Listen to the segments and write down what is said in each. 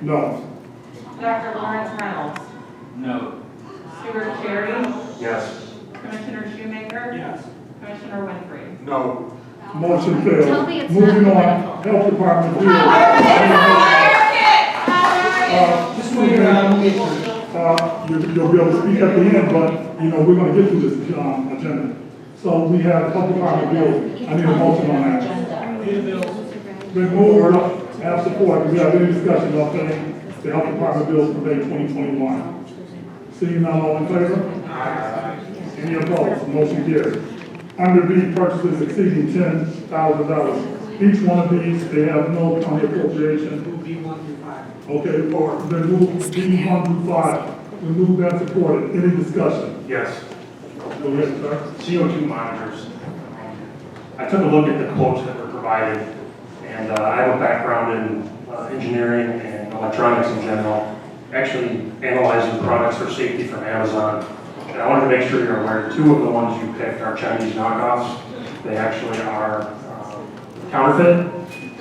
No. Dr. Lawrence Reynolds. No. Stuart Cherry. Yes. Commissioner Shoemaker. Yes. Commissioner Winfrey. No. Motion failed. Tell me it's Moving not on, Health Department. Just wait around, we'll get through it. You'll be able to speak at the end, but, you know, we're gonna get through this, agenda. So we have Health Department bills. I need a motion on that. Been moved, have support. Do we have any discussion about paying the Health Department bills for May 2021? Seeing none, all in favor? Aye. Any opposed? Motion carries. Under B, purchases exceeding $10,000. Each one of these, they have no county appropriation. B1 through 5. Okay, or then move B1 through 5. We move that supported. Any discussion? Yes, Go ahead, sir. CO2 monitors. I took a look at the quotes that were provided, and I have a background in engineering and electronics in general, actually analyzing products for safety from Amazon. And I wanted to make sure you're aware, two of the ones you picked are Chinese knockoffs. They actually are counterfeit.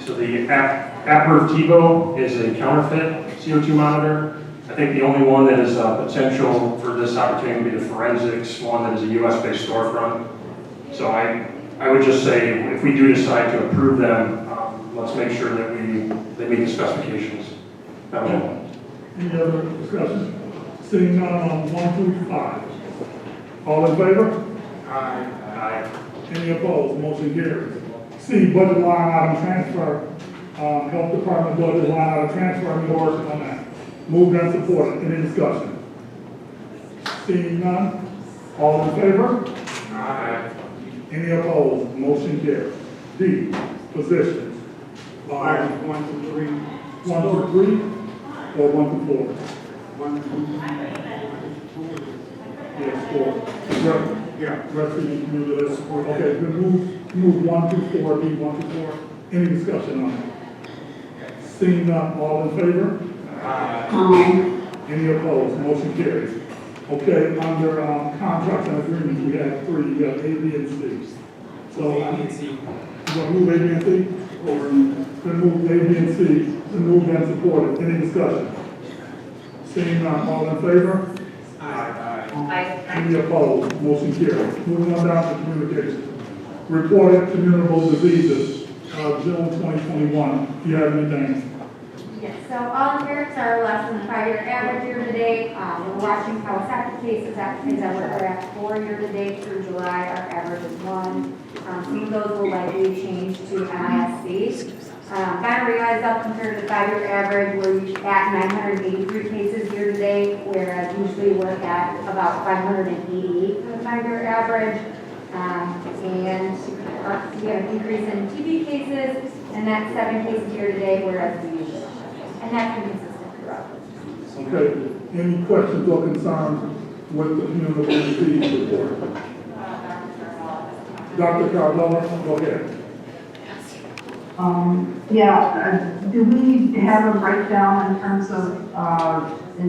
So the Apertivo is a counterfeit CO2 monitor. I think the only one that is potential for this opportunity would be the forensics one that is a US-based storefront. So I would just say, if we do decide to approve them, let's make sure that they meet the specifications. Any other discussion? Seeing none on 1 through 5. All in favor? Aye. Any opposed? Motion carries. C, budget line item transfer, Health Department budget line item transfer, any orders on that? Moved and supported. Any discussion? Seeing none? All in favor? Aye. Any opposed? Motion carries. D, positions. Line 1 through 3. 1 through 3 or 1 through 4? 1 through Yes, 4. Yeah, referee community, let's support. Okay, then move 1 through 4, D 1 through 4. Any discussion on that? Seeing none, all in favor? Any opposed? Motion carries. Okay, under contracts and agreements, we have 3. You got A, B, and C. So, A, B, and C. you want to move A, B, and C? Or then move A, B, and C, then move and support it. Any discussion? Seeing none, all in favor? Any opposed? Motion carries. Moving on down to communications. Reported communicable diseases, June 2021. Do you have anything? Yes, so all empirics are less than the 5-year average year to date. We're watching Kawasaki cases that we're at 4 year to date through July. Our average is 1. Some of those will likely change to MISC. Gonorrhea is up compared to the 5-year average. We're at 983 cases year to date, whereas usually we're at about 588 for the 5-year average. And we have an increase in TB cases, and that's 7 cases year to date, whereas we usually. And that's been consistent throughout. Okay. Any questions or concerns with the communicable disease report? Dr. Carlotta, go ahead. Do we have a breakdown in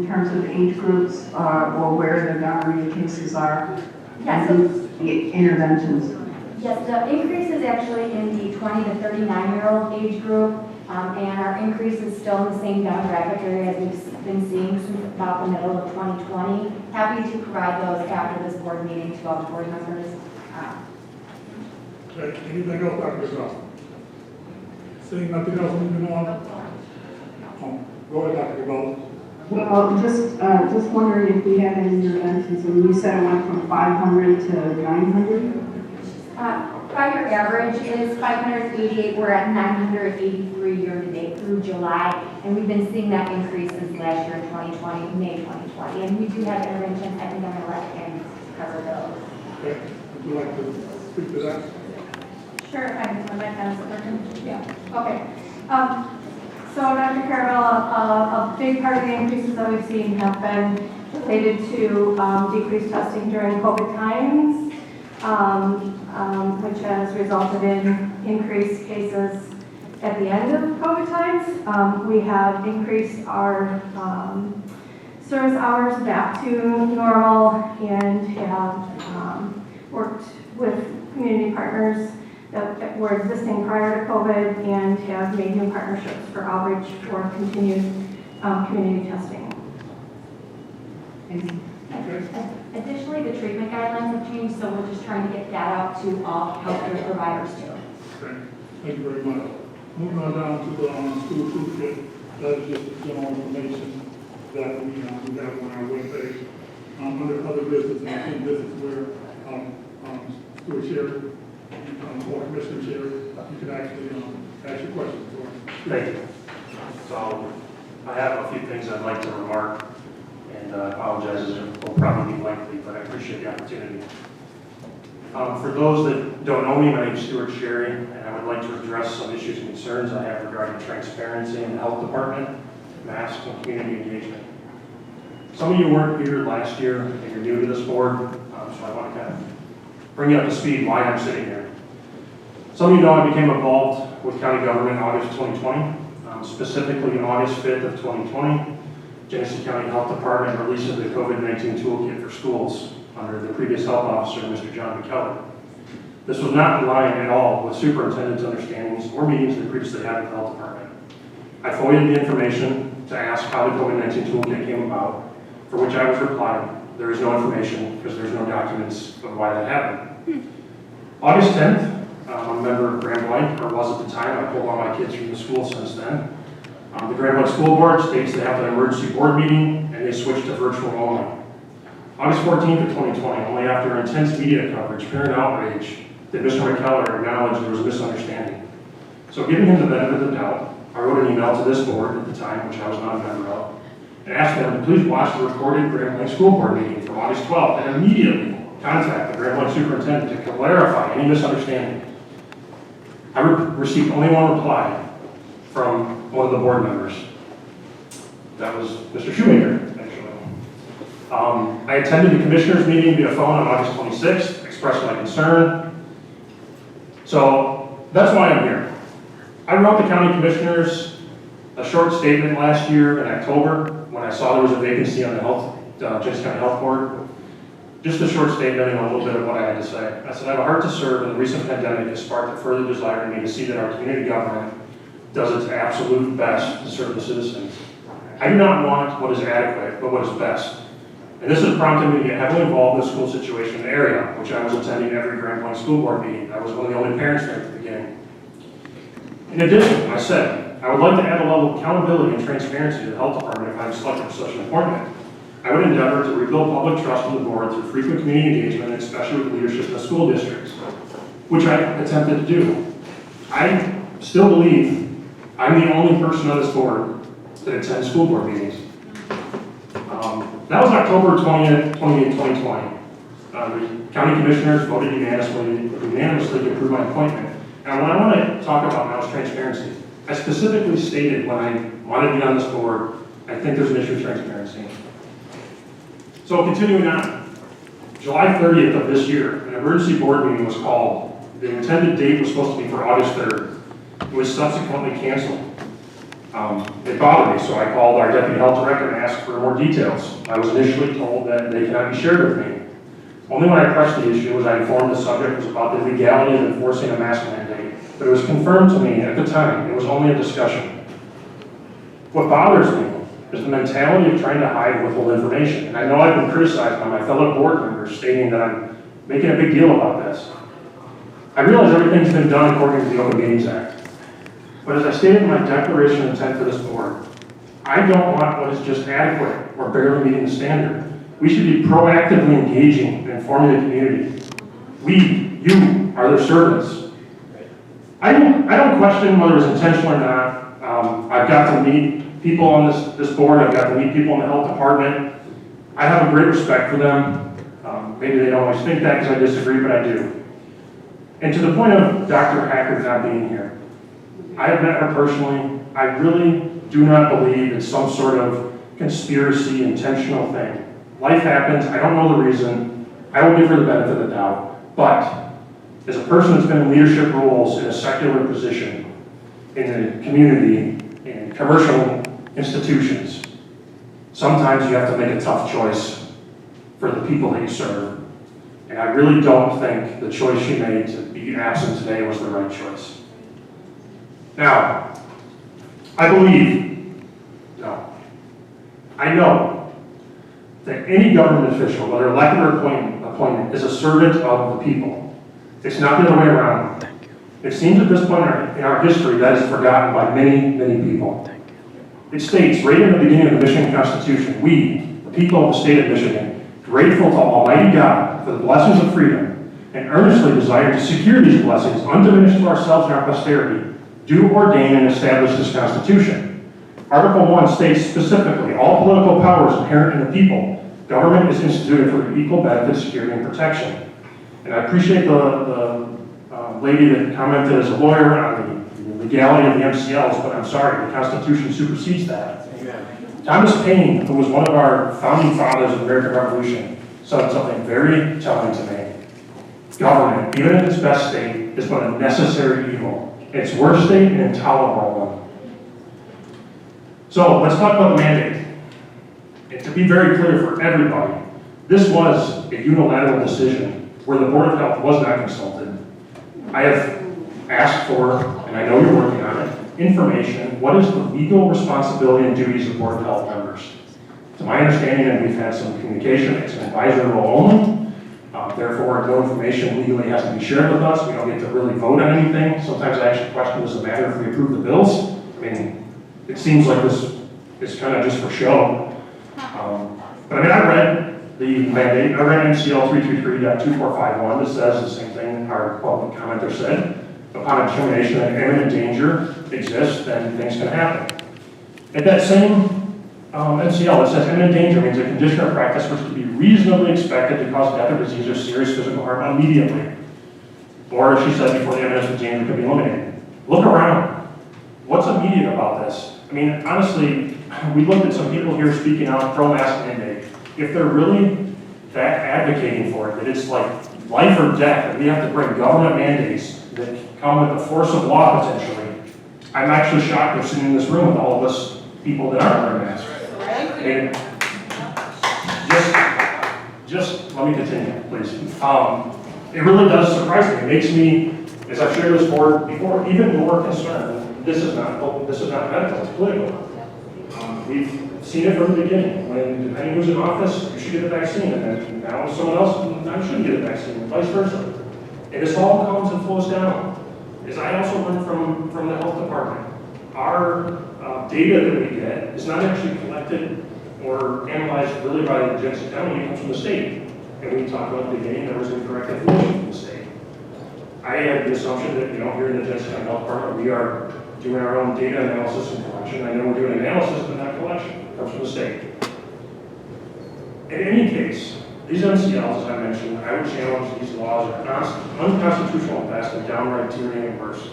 terms of age groups or where the gonorrhea cases are? Yes. And the interventions. Yes, the increase is actually in the 20 to 39-year-old age group, and our increase is still in the same demographic area as we've been seeing since about the middle of 2020. Happy to provide those after this board meeting to all the board members. Okay. Anything else, Dr. Shaw? Seeing nothing else, moving on. Go ahead, Dr. Cabral. Well, just wondering if we have any interventions. And you said it went from 500 to 900? 5-year average is 588. We're at 983 year to date through July, and we've been seeing that increase since last year, 2020, May 2020. And we do have interventions. I think I'm going to let Ken cover those. Okay. Would you like to speak to that? Sure, if I can turn my pen working. Yeah, okay. So Dr. Carroll, a big part of the increases that we've seen have been related to decreased testing during COVID times, which has resulted in increased cases at the end of COVID times. We have increased our service hours back to normal and have worked with community partners that were existing prior to COVID and have made new partnerships for outreach for continued community testing. Additionally, the treatment guidelines have changed, so we're just trying to get that out to all healthcare providers too. Okay, thank you very much. Moving on down to the school toolkit, that is just the general information that we have on our webpage. Under other business, and I think this is where Stuart Sherry, or Commissioner Sherry, you can actually ask your questions for us. Thank you. So I have a few things I'd like to remark, and I apologize, it will probably be lengthy, but I appreciate the opportunity. For those that don't know me, my name is Stuart Sherry, and I would like to address some issues and concerns I have regarding transparency in the health department, masks, and community engagement. Some of you weren't here last year, and you're new to this board, so I want to kind of bring you up to speed why I'm sitting here. Some of you know I became involved with county government in August 2020, specifically on August 5th of 2020. Genesee County Health Department releases the COVID-19 toolkit for schools under the previous health officer, Mr. John McKellar. This was not in line at all with superintendent's understandings or meetings that previously had with the health department. I forwarded the information to ask how the COVID-19 toolkit came about, for which I was replied, there is no information because there's no documents of why that happened. August 10th, I'm a member of Grand Blanc, or was at the time. I pulled all my kids from the school since then. The Grand Blanc School Board states they have an emergency board meeting and they switched to virtual only. August 14th of 2020, only after intense media coverage, fear and outrage, did Mr. McKellar acknowledge there was a misunderstanding. So giving him the benefit of the doubt, I wrote an email to this board at the time, which I was not a member of, and asked them to please watch the recorded Grand Blanc School Board meeting from August 12th and immediately contact the Grand Blanc superintendent to clarify any misunderstanding. I received only one reply from one of the board members. That was Mr. Shoemaker, actually. I attended the commissioners meeting via phone on August 26th, expressed my concern. So that's why I'm here. I wrote the county commissioners a short statement last year in October when I saw there was a vacancy on the Genesee County Health Board. Just a short statement and a little bit of what I had to say. I said, I have a heart to serve, and the recent pandemic has sparked a further desire in me to see that our community government does its absolute best to serve the citizens. I do not want what is adequate, but what is best. And this has prompted me to get heavily involved in the school situation in the area, which I was attending every Grand Blanc School Board meeting. I was one of the only parents there at the beginning. In addition, I said, I would like to add a level of accountability and transparency to the health department if I'm selected for such an appointment. I would endeavor to rebuild public trust in the board through frequent community engagement, especially with leadership in the school districts, which I attempted to do. I still believe I'm the only person on this board that attends school board meetings. That was October 20th, 2020. The county commissioners voted unanimously to approve my appointment. And what I want to talk about now is transparency. I specifically stated when I wanted to be on this board, I think there's an issue of transparency. So continuing on, July 30th of this year, an emergency board meeting was called. The intended date was supposed to be for August 3rd. It was subsequently canceled. It bothered me, so I called our deputy health director and asked for more details. I was initially told that they cannot be shared with me. Only when I pressed the issue was I informed the subject was about the legality of enforcing a mask mandate, but it was confirmed to me at the time it was only a discussion. What bothers me is the mentality of trying to hide and withhold information. And I know I've been criticized by my fellow board members stating that I'm making a big deal about this. I realize everything's been done according to the Open Meetings Act. But as I stated in my declaration of intent for this board, I don't want what is just adequate or barely meeting the standard. We should be proactively engaging and informing the community. You are their servants. I don't question whether it's intentional or not. I've got to meet people on this board. I've got to meet people in the health department. I have a great respect for them. Maybe they don't always think that because I disagree, but I do. And to the point of Dr. Hackard not being here, I have met her personally. I really do not believe it's some sort of conspiracy, intentional thing. Life happens. I don't know the reason. I will give her the benefit of the doubt. But as a person that's been in leadership roles in a secular position in the community, in commercial institutions, sometimes you have to make a tough choice for the people that you serve. And I really don't think the choice she made to be absent today was the right choice. Now, I believe, no, I know that any government official, whether elected or appointed, is a servant of the people. It's not the other way around. It seems at this point in our history that is forgotten by many, many people. It states right in the beginning of the Michigan Constitution, we, the people of the state of Michigan, grateful to Almighty God for the blessings of freedom, and earnestly desire to secure these blessings undiminished to ourselves and our posterity, do ordain and establish this Constitution. Article 1 states specifically, all political powers inherent in the people, government is instituted for their equal benefit, security, and protection. And I appreciate the lady that commented as a lawyer on the legality of the MCLs, but I'm sorry, the Constitution supersedes that. Thomas Paine, who was one of our founding fathers of the American Revolution, said something very telling to me. Government, even in its best state, is but a necessary evil. Its worst state, an intolerable one. So let's talk about the mandate. And to be very clear for everybody, this was a unilateral decision where the Board of Health was not consulted. I have asked for, and I know you're working on it, information. What is the legal responsibility and duties of Board of Health members? To my understanding, and we've had some communication, it's an advisory role only. Therefore, no information legally has to be shared with us. We don't get to really vote on anything. Sometimes I actually question, does it matter if we approve the bills? I mean, it seems like this is kind of just for show. But I mean, I read the mandate. I read MCL 333.2451 that says the same thing our public commenter said. Upon a determination that imminent danger exists, then things can happen. At that same MCL, it says imminent danger means a condition or practice which could be reasonably expected to cause death or disease or serious physical harm immediately. Or, as she said before, the evidence of danger could be eliminated. Look around. What's immediate about this? I mean, honestly, we looked at some people here speaking out pro-mask mandate. If they're really that advocating for it, that it's like life or death, that we have to bring government mandates that come with the force of law potentially, I'm actually shocked they're sitting in this room with all of us people that aren't wearing masks. And just let me continue, please. It really does surprise me. It makes me, as I've shared this board before, even more concerned. This is not medical, it's political. We've seen it from the beginning. When, depending who's in office, you should get a vaccine, and then now someone else, I shouldn't get a vaccine, and vice versa. And this all comes and flows down. As I also learned from the health department, our data that we get is not actually collected or analyzed really by Genesee County, it comes from the state. And we talked about at the beginning, there was incorrect information from the state. I had the assumption that, here in the Genesee County Health Department, we are doing our own data analysis and collection. I know we're doing analysis, but not collection. It comes from the state. In any case, these MCLs, as I mentioned, I would challenge these laws are unconstitutional at best and downright tyranny at worst.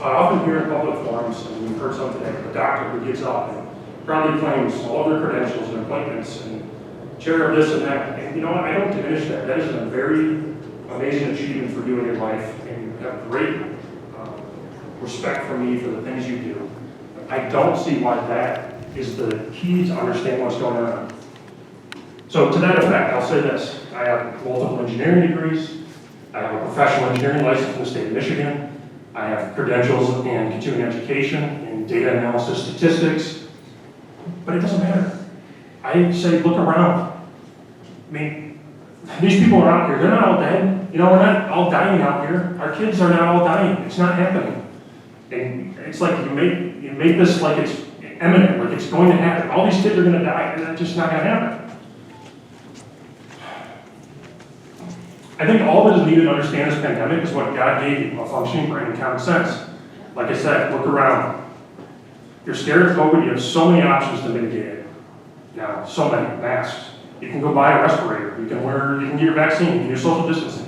I often hear in public forums, and we've heard some today, a doctor who gets up and proudly claims all of their credentials and appointments and chair of this and that. And you know what? I don't diminish that. That is a very amazing achievement for you in your life, and you have great respect for me for the things you do. I don't see why that is the key to understanding what's going on. So to that effect, I'll say this. I have multiple engineering degrees. I have a professional engineering license from the state of Michigan. I have credentials in continuing education, in data analysis statistics, but it doesn't matter. I say, look around. I mean, these people are out here, they're not all dead. We're not all dying out here. Our kids are not all dying. It's not happening. And it's like you make this like it's imminent, like it's going to happen. All these kids are going to die, and that's just not going to happen. I think all that is needed to understand this pandemic is what God gave you, a functioning brain and common sense. Like I said, look around. You're scared of COVID, you have so many options to mitigate it. Now, so many, masks. You can go buy a respirator, you can get your vaccine, you can do social distancing.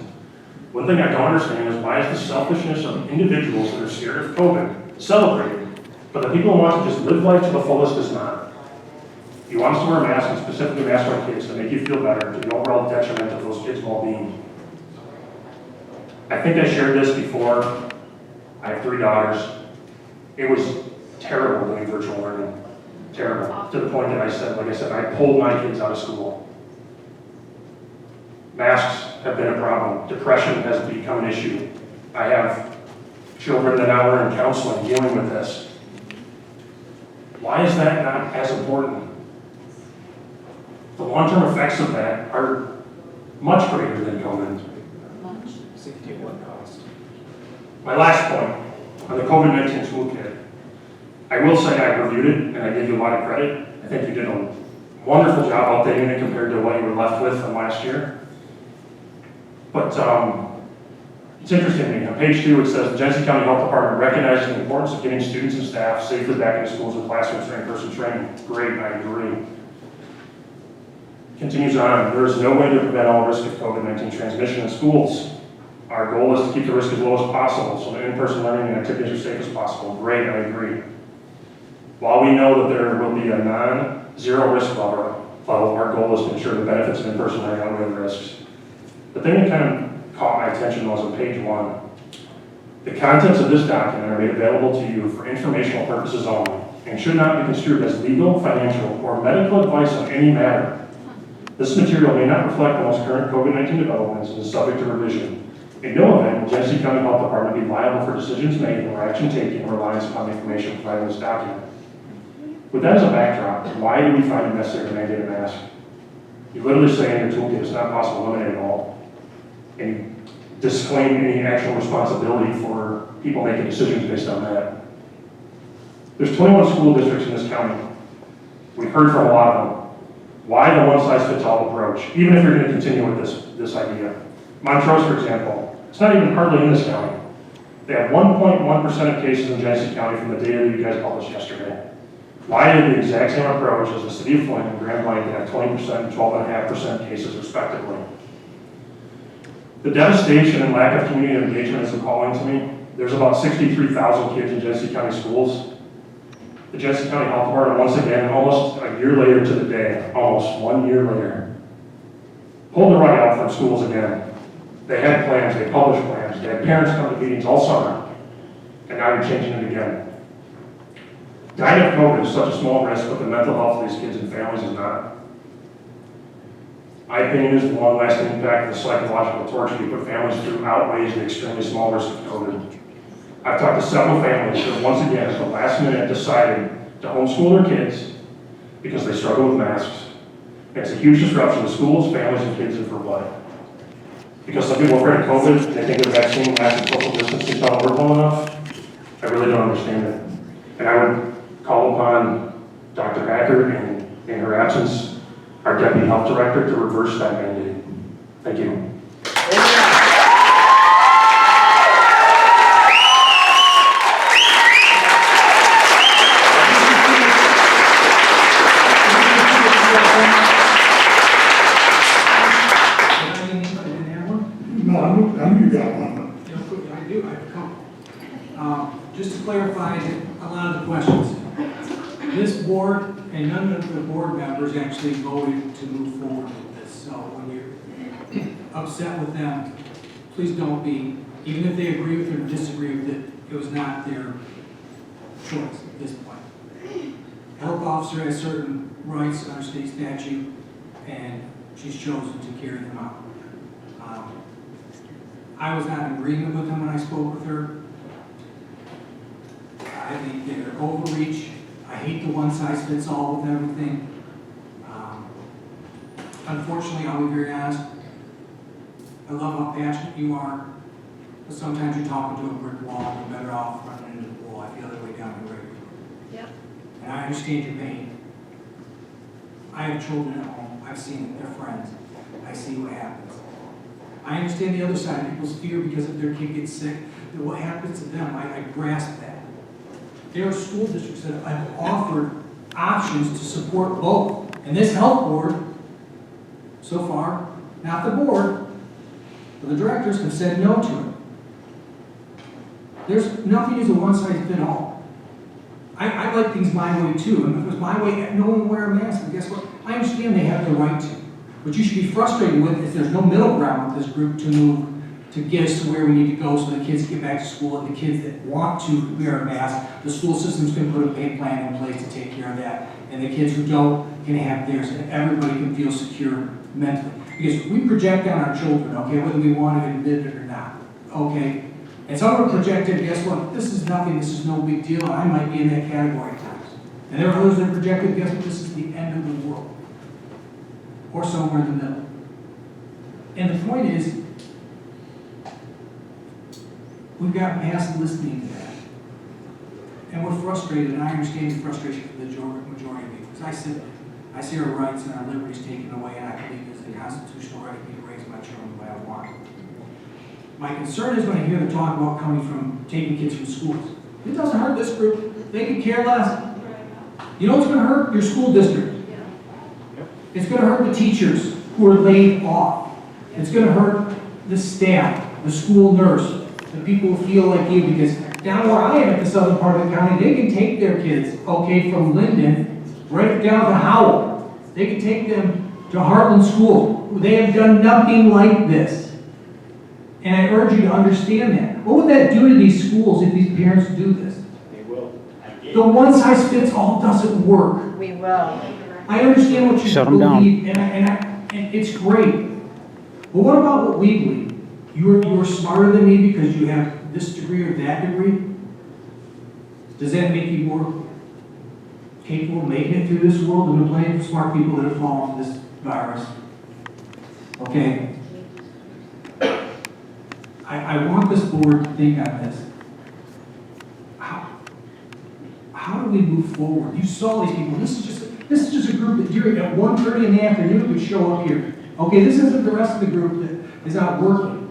One thing I don't understand is why is the selfishness of individuals that are scared of COVID celebrated, but the people who want to just live life to the fullest is not. You want us to wear a mask, and specifically mask our kids, to make you feel better, to the overall detriment of those kids' well-being. I think I shared this before. I have 3 daughters. It was terrible doing virtual learning. Terrible. To the point that I pulled my kids out of school. Masks have been a problem. Depression has become an issue. I have children that now are in counseling dealing with this. Why is that not as important? The long-term effects of that are much greater than COVID. Safety at what cost? My last point on the COVID-19 toolkit. I will say I reviewed it and I give you a lot of credit. I think you did a wonderful job updating it compared to what you were left with from last year. But it's interesting to me. On page 2, it says the Genesee County Health Department recognizes the importance of getting students and staff safely back into schools and classrooms for in-person training. Great, I agree. Continues on, there is no way to prevent all risk of COVID-19 transmission in schools. Our goal is to keep the risk as low as possible, so that in-person learning and activities are safe as possible. Great, I agree. While we know that there will be a non-zero risk level, our goal is to ensure the benefits of in-person learning outweigh the risks. The thing that kind of caught my attention was on page 1. The contents of this document are made available to you for informational purposes only and should not be construed as legal, financial, or medical advice on any matter. This material may not reflect the most current COVID-19 developments and is subject to revision. In no event will Genesee County Health Department be liable for decisions made or action taken in reliance upon the information provided in this document. With that as a backdrop, why do we find it necessary to mandate a mask? You literally say in your toolkit it's not possible to eliminate it all, and you disclaim any actual responsibility for people making decisions based on that. There's 21 school districts in this county. We've heard from a lot of them. Why the one-size-fits-all approach, even if you're going to continue with this idea? Montrose, for example, it's not even hardly in this county. They have 1.1% of cases in Genesee County from the data that you guys published yesterday. Why did the exact same approach as the city of Flint and Grand Blanc have 20% and 12.5% cases respectively? The devastation and lack of community engagement is appalling to me. There's about 63,000 kids in Genesee County schools. The Genesee County Health Department, once again, almost a year later to the day, almost 1 year later, pulled the rug out from schools again. They had plans, they published plans, they had parents come to meetings all summer, and now you're changing it again. Dying of COVID is such a small risk, but the mental health of these kids and families is not. My opinion is the long-lasting impact of the psychological torture you put families through outweighs the extremely small risk of COVID. I've talked to several families that once again, at the last minute, decided to homeschool their kids because they struggle with masks. It's a huge disruption to schools, families, and kids, and for what? Because some people are afraid of COVID, and they think the vaccine lasts social distancing is not workable enough. I really don't understand it. And I would call upon Dr. Hacker, and in her absence, our Deputy Health Director, to reverse that mandate. Thank you. No, I knew you got one. I do, I have a couple. Just to clarify a lot of the questions. This board and none of the board members actually voted to move forward with this. So when you're upset with them, please don't be. Even if they agree with it or disagree with it, it was not their choice at this point. Health officer has certain rights under state statute, and she's chosen to carry them out. I was not in agreement with them when I spoke with her. I think they're overreach. I hate the one-size-fits-all with everything. Unfortunately, I'll be very honest. I love how passionate you are, but sometimes you're talking to a brick wall and you're better off running into the wall. I feel that way down the road. Yep. And I understand your pain. I have children at home. I've seen their friends. I see what happens. I understand the other side of people's fear because if their kid gets sick, then what happens to them? I grasp that. There are school districts that have offered options to support both. And this health board, so far, not the board, but the directors have said no to it. There's nothing is a one-size-fits-all. I like things my way too. And if it was my way, no one would wear a mask. And guess what? I understand they have the right to. What you should be frustrated with is there's no middle ground with this group to move to get us to where we need to go so the kids get back to school, and the kids that want to wear a mask, the school system's going to put a pay plan in place to take care of that. And the kids who don't can have theirs, and everybody can feel secure mentally. Because we project on our children, okay, whether we want to admit it or not, okay? And some are projected, guess what? This is nothing, this is no big deal, and I might be in that category at times. And there are others that projected, guess what, this is the end of the world. Or somewhere in the middle. And the point is, we've got past listening to that. And we're frustrated, and I understand the frustration for the majority of you. Because I see our rights and our liberties taken away, and I believe it's a constitutional right for me to raise my children the way I want. My concern is when I hear the talk about coming from taking kids from schools. It doesn't hurt this group. They could care less. You know what's going to hurt? Your school district. It's going to hurt the teachers who are laid off. It's going to hurt the staff, the school nurse, the people who feel like you, because down where I am at the southern part of the county, they can take their kids, okay, from Linden, right down to Howell. They can take them to Heartland School. They have done nothing like this. And I urge you to understand that. What would that do to these schools if these parents do this? They will. The one-size-fits-all doesn't work. We will. I understand what you Shut 'em down. believe, and it's great. But what about what we believe? You're smarter than me because you have this degree or that degree? Does that make you more capable of making it through this world than the plenty of smart people that have fallen for this virus? Okay. I want this board to think on this. How do we move forward? You saw these people. This is just a group that during at 1:30 in the afternoon would show up here. Okay, this isn't the rest of the group that is out working,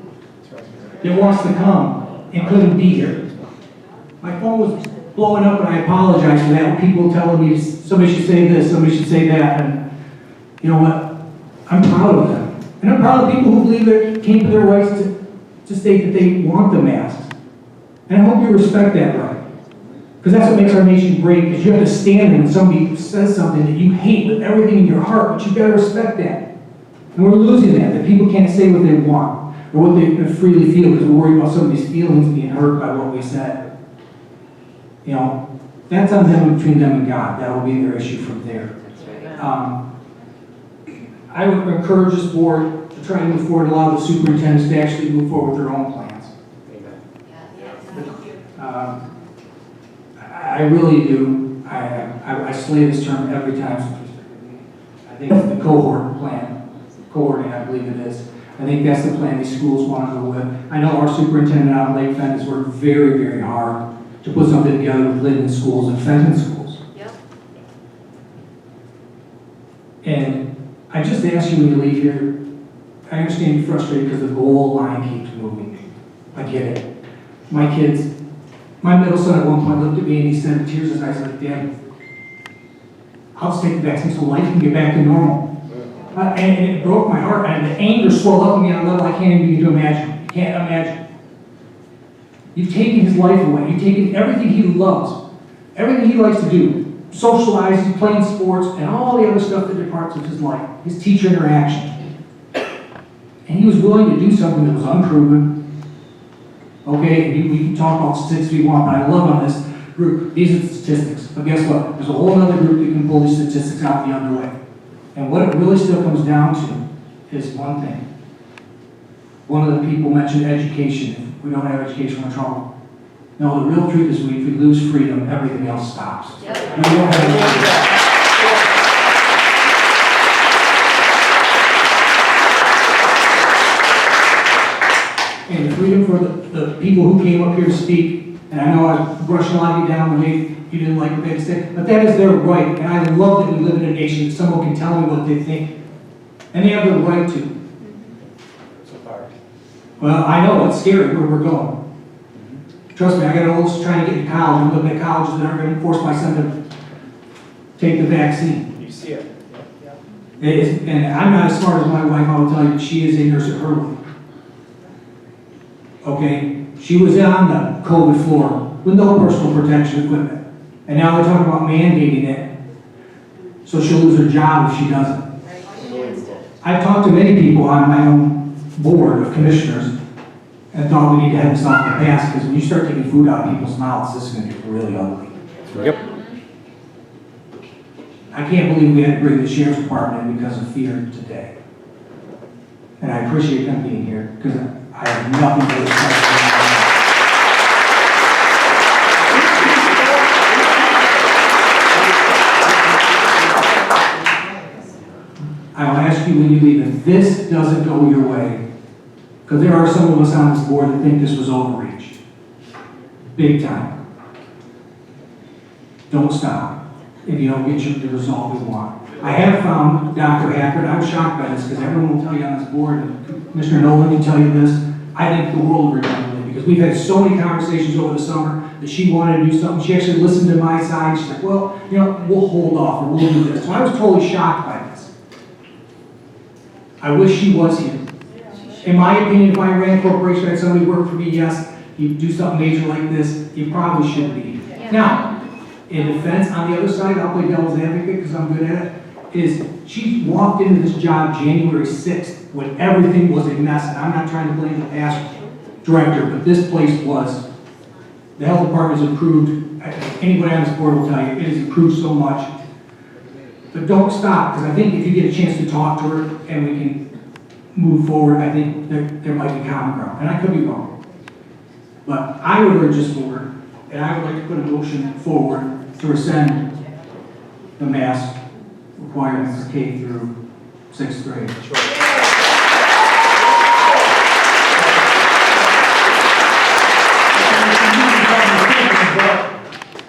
that wants to come and couldn't be here. My phone was blowing up, and I apologize for that. When people telling me somebody should say this, somebody should say that, and you know what? I'm proud of them, and I'm proud of people who believe they came to their rights to state that they want the masks. And I hope you respect that right. Because that's what makes our nation great, because you have to stand when somebody says something that you hate with everything in your heart, but you've got to respect that. And we're losing that people can't say what they want, or what they freely feel, because we're worried about somebody's feelings being hurt by what we said. You know, that's on them, between them and God. That will be their issue from there. I would encourage this board to try and move forward and allow the superintendents to actually move forward with their own plans. I really do. I slay this term every time. I think it's the cohort plan. Cohorting, I believe it is. I think that's the plan these schools want to go with. I know our superintendent out in Lake Fenton has worked very, very hard to put something together with Linden schools and Fenton schools. Yep. And I just ask you when you leave here, I understand you're frustrated because the goal line keeps moving. I get it. My kids, my middle son at one point looked at me and he said, with tears in his eyes, like, Dad, I'll just take the vaccine so life can get back to normal. And it broke my heart, and the anger swelled up in me on a level I can't even begin to imagine. You can't imagine. You've taken his life away. You've taken everything he loves, everything he likes to do, socialize, playing sports, and all the other stuff that are parts of his life, his teacher interaction. And he was willing to do something that was unproven. Okay, and we can talk about statistics if we want, but I love on this group, these are the statistics. But guess what? There's a whole other group that can pull these statistics out the other way. And what it really still comes down to is one thing. One of the people mentioned education. If we don't have education, we're in trouble. No, the real truth is if we lose freedom, everything else stops. Yep. We don't have and the freedom for the people who came up here to speak, and I know I was brushing a lot of you down when you didn't like what they had to say, but that is their right, and I love that we live in a nation that someone can tell me what they think, and they have the right to. So far. Well, I know, it's scary where we're going. Trust me, I got olds trying to get to college, I'm looking at colleges that aren't going to force my son to take the vaccine. You see it. It is, and I'm not as smart as my wife, I will tell you, she is a nurse at her life. Okay, she was on the COVID floor with no personal protection equipment. And now they're talking about mandating it, so she'll lose her job if she doesn't. I've talked to many people on my own board of commissioners and thought we need to have this off the pass, because when you start taking food out of people's mouths, this is going to get really ugly. Yep. I can't believe we had to bring the sheriff's department in because of fear today. And I appreciate them being here, because I have nothing to respect. ask you when you leave, if this doesn't go your way, because there are some of us on this board that think this was overreach. Big time. Don't stop if you don't get the result we want. I have found, Dr. Hackard, I'm shocked by this, because everyone will tell you on this board, and Commissioner Nolan can tell you this, I think the world of her generally, because we've had so many conversations over the summer that she wanted to do something. She actually listened to my side. She's like, well, you know, we'll hold off, or we'll do this. So I was totally shocked by this. I wish she was here. In my opinion, if I ran a corporation, had somebody work for me, yes, you do something major like this, you probably shouldn't be here. Now, in defense, on the other side, I'll play devil's advocate because I'm good at it, is she walked into this job January 6th when everything was a mess, and I'm not trying to blame the past director, but this place was. The health department has improved, anybody on this board will tell you, it has improved so much. But don't stop, because I think if you get a chance to talk to her and we can move forward, I think there might be common ground, and I could be wrong. But I would urge this board, and I would like to put a motion forward to rescind the mask requirements for K through 6th grade.